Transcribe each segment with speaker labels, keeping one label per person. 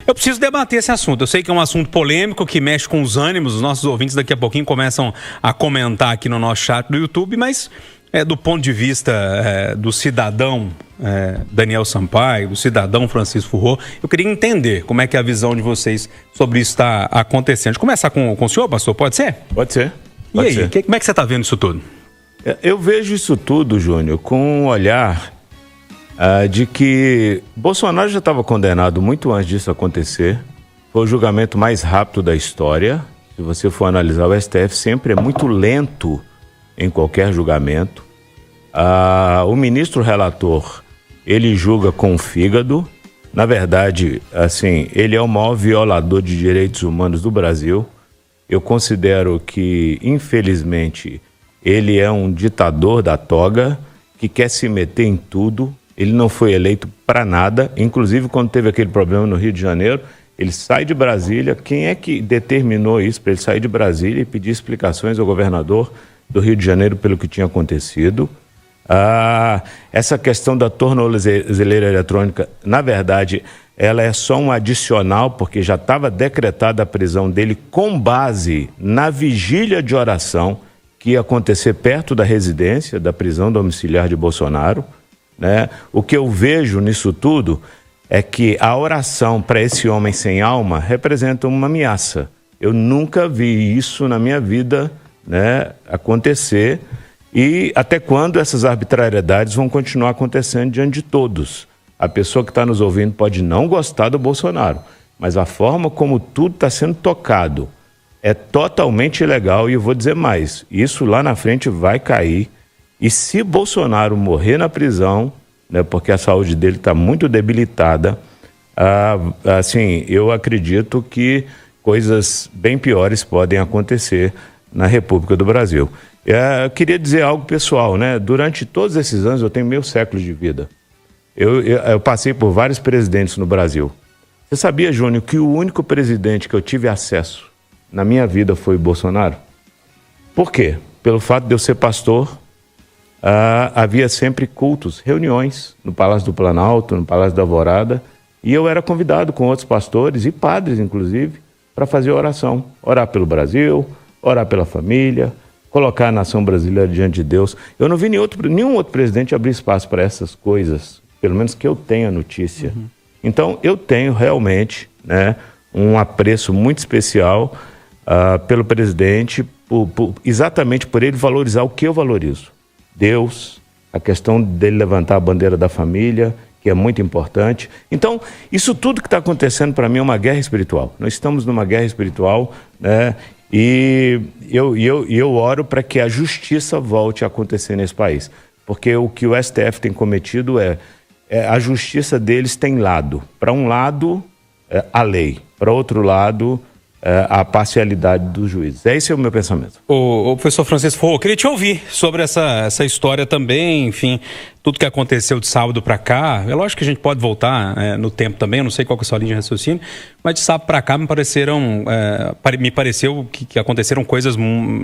Speaker 1: Eu preciso debater esse assunto. Eu sei que é um assunto polêmico que mexe com os ânimos. Os nossos ouvintes daqui a pouquinho começam a comentar aqui no nosso chat do YouTube, mas do ponto de vista do cidadão Daniel Sampaio, do cidadão Francisco Furró, eu queria entender como é que é a visão de vocês sobre isso está acontecendo. Deixa eu começar com o senhor, pastor, pode ser?
Speaker 2: Pode ser.
Speaker 1: E aí, como é que você está vendo isso tudo?
Speaker 2: Eu vejo isso tudo, Júnior, com um olhar de que Bolsonaro já estava condenado muito antes disso acontecer. Foi o julgamento mais rápido da história. Se você for analisar, o STF sempre é muito lento em qualquer julgamento. O ministro relator, ele julga com o fígado. Na verdade, assim, ele é o maior violador de direitos humanos do Brasil. Eu considero que, infelizmente, ele é um ditador da toga que quer se meter em tudo. Ele não foi eleito para nada. Inclusive, quando teve aquele problema no Rio de Janeiro, ele sai de Brasília. Quem é que determinou isso para ele sair de Brasília e pedir explicações ao governador do Rio de Janeiro pelo que tinha acontecido? Essa questão da tornozeleira eletrônica, na verdade, ela é só um adicional, porque já estava decretada a prisão dele com base na vigília de oração que ia acontecer perto da residência, da prisão domiciliar de Bolsonaro, né? O que eu vejo nisso tudo é que a oração para esse homem sem alma representa uma ameaça. Eu nunca vi isso na minha vida, né, acontecer. E até quando essas arbitrariedades vão continuar acontecendo diante de todos? A pessoa que está nos ouvindo pode não gostar do Bolsonaro, mas a forma como tudo está sendo tocado é totalmente ilegal. E eu vou dizer mais, isso lá na frente vai cair. E se Bolsonaro morrer na prisão, né, porque a saúde dele está muito debilitada, assim, eu acredito que coisas bem piores podem acontecer na República do Brasil. Eu queria dizer algo pessoal, né? Durante todos esses anos, eu tenho meio século de vida. Eu passei por vários presidentes no Brasil. Você sabia, Júnior, que o único presidente que eu tive acesso na minha vida foi o Bolsonaro? Por quê? Pelo fato de eu ser pastor, havia sempre cultos, reuniões no Palácio do Planalto, no Palácio da Alvorada, e eu era convidado com outros pastores e padres, inclusive, para fazer oração. Orar pelo Brasil, orar pela família, colocar a nação brasileira diante de Deus. Eu não vi nenhum outro presidente abrir espaço para essas coisas, pelo menos que eu tenha notícia. Uhum. Então, eu tenho realmente, né, um apreço muito especial pelo presidente, exatamente por ele valorizar o que eu valorizo. Deus, a questão dele levantar a bandeira da família, que é muito importante. Então, isso tudo que está acontecendo para mim é uma guerra espiritual. Nós estamos numa guerra espiritual, né? E eu oro para que a justiça volte a acontecer nesse país. Porque o que o STF tem cometido a justiça deles tem lado. Para um lado, a lei. Para outro lado, a parcialidade dos juízes. Esse é o meu pensamento.
Speaker 1: O professor Francisco Furró, eu queria te ouvir sobre essa história também, enfim, tudo que aconteceu de sábado para cá. É lógico que a gente pode voltar no tempo também, eu não sei qual que é a sua linha de raciocínio, mas de sábado para cá me pareceu que aconteceram coisas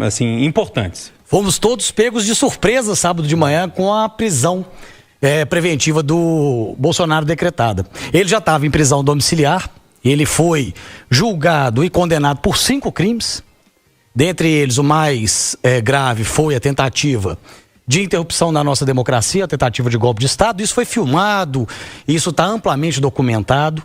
Speaker 1: assim, importantes.
Speaker 3: Fomos todos pegos de surpresa sábado de manhã com a prisão preventiva do Bolsonaro decretada. Ele já estava em prisão domiciliar. Ele foi julgado e condenado por 5 crimes. Dentre eles, o mais grave foi a tentativa de interrupção da nossa democracia, a tentativa de golpe de Estado. Isso foi filmado, isso está amplamente documentado.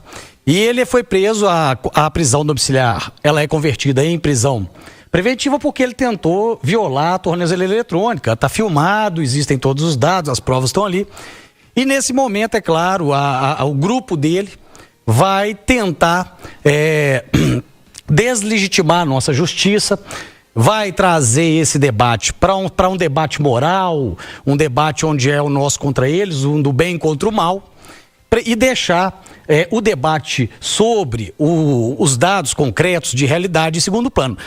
Speaker 3: E ele foi preso, a prisão domiciliar, ela é convertida em prisão preventiva porque ele tentou violar a tornozeleira eletrônica. Está filmado, existem todos os dados, as provas estão ali. E nesse momento, é claro, o grupo dele vai tentar deslegitimar a nossa justiça, vai trazer esse debate para um debate moral, um debate onde é o nós contra eles, um do bem contra o mal, e deixar o debate sobre os dados concretos de realidade em segundo plano.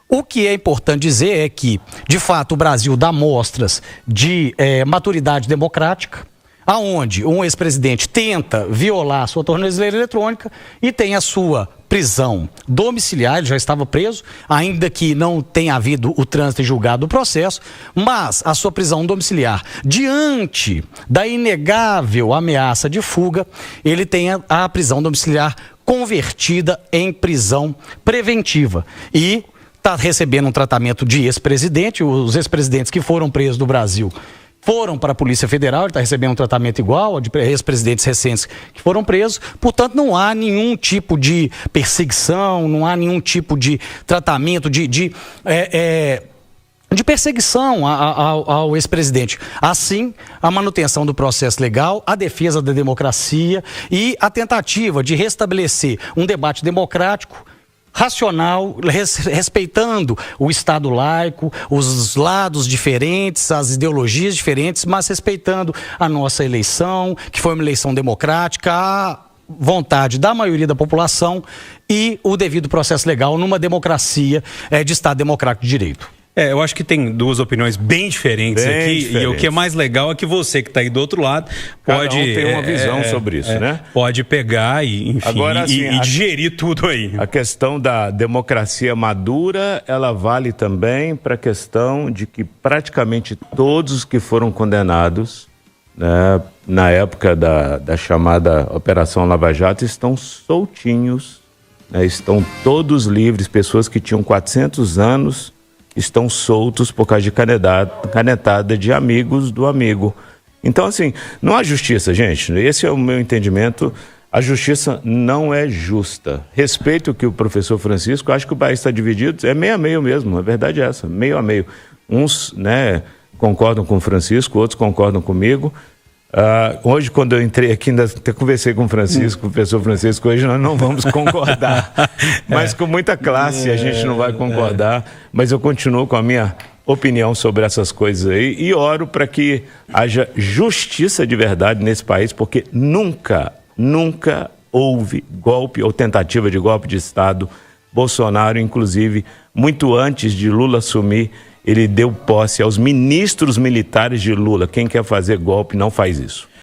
Speaker 3: O que é importante dizer é que, de fato, o Brasil dá mostras de maturidade democrática, aonde um ex-presidente tenta violar a sua tornozeleira eletrônica e tem a sua prisão domiciliar. Ele já estava preso, ainda que não tenha havido o trânsito e julgado do processo, mas a sua prisão domiciliar, diante da inegável ameaça de fuga, ele tem a prisão domiciliar convertida em prisão preventiva. E está recebendo um tratamento de ex-presidente. Os ex-presidentes que foram presos do Brasil foram para a Polícia Federal, ele está recebendo um tratamento igual ao de ex-presidentes recentes que foram presos. Portanto, não há nenhum tipo de perseguição, não há nenhum tipo de tratamento de perseguição ao ex-presidente. Assim, a manutenção do processo legal, a defesa da democracia e a tentativa de restabelecer um debate democrático, racional, respeitando o Estado laico, os lados diferentes, as ideologias diferentes, mas respeitando a nossa eleição, que foi uma eleição democrática, a vontade da maioria da população e o devido processo legal numa democracia de Estado democrático de direito.
Speaker 1: Eu acho que tem duas opiniões bem diferentes aqui. Diferentes. E o que é mais legal é que você que está aí do outro lado pode
Speaker 2: ter uma visão sobre isso, né?
Speaker 1: Pode pegar e, enfim, agora, assim, e digerir tudo aí.
Speaker 2: A questão da democracia madura, ela vale também para a questão de que praticamente todos os que foram condenados, né, na época da chamada Operação Lava Jato, estão soltinhos, né, estão todos livres. Pessoas que tinham 400 anos estão soltos por causa de canetada de amigos do amigo. Então, assim, não há justiça, gente. Esse é o meu entendimento. A justiça não é justa. Respeito o que o professor Francisco, acho que o país está dividido, é meio a meio mesmo, a verdade é essa, meio a meio. Uns, né, concordam com o Francisco, outros concordam comigo. Hoje, quando eu entrei aqui, ainda até conversei com o Francisco, o professor Francisco, hoje nós não vamos concordar, mas com muita classe a gente não vai concordar, mas eu continuo com a minha opinião sobre essas coisas aí e oro para que haja justiça de verdade nesse país, porque nunca houve golpe ou tentativa de golpe de Estado. Bolsonaro, inclusive, muito antes de Lula assumir, ele deu posse aos ministros militares de Lula. Quem quer fazer golpe não faz isso.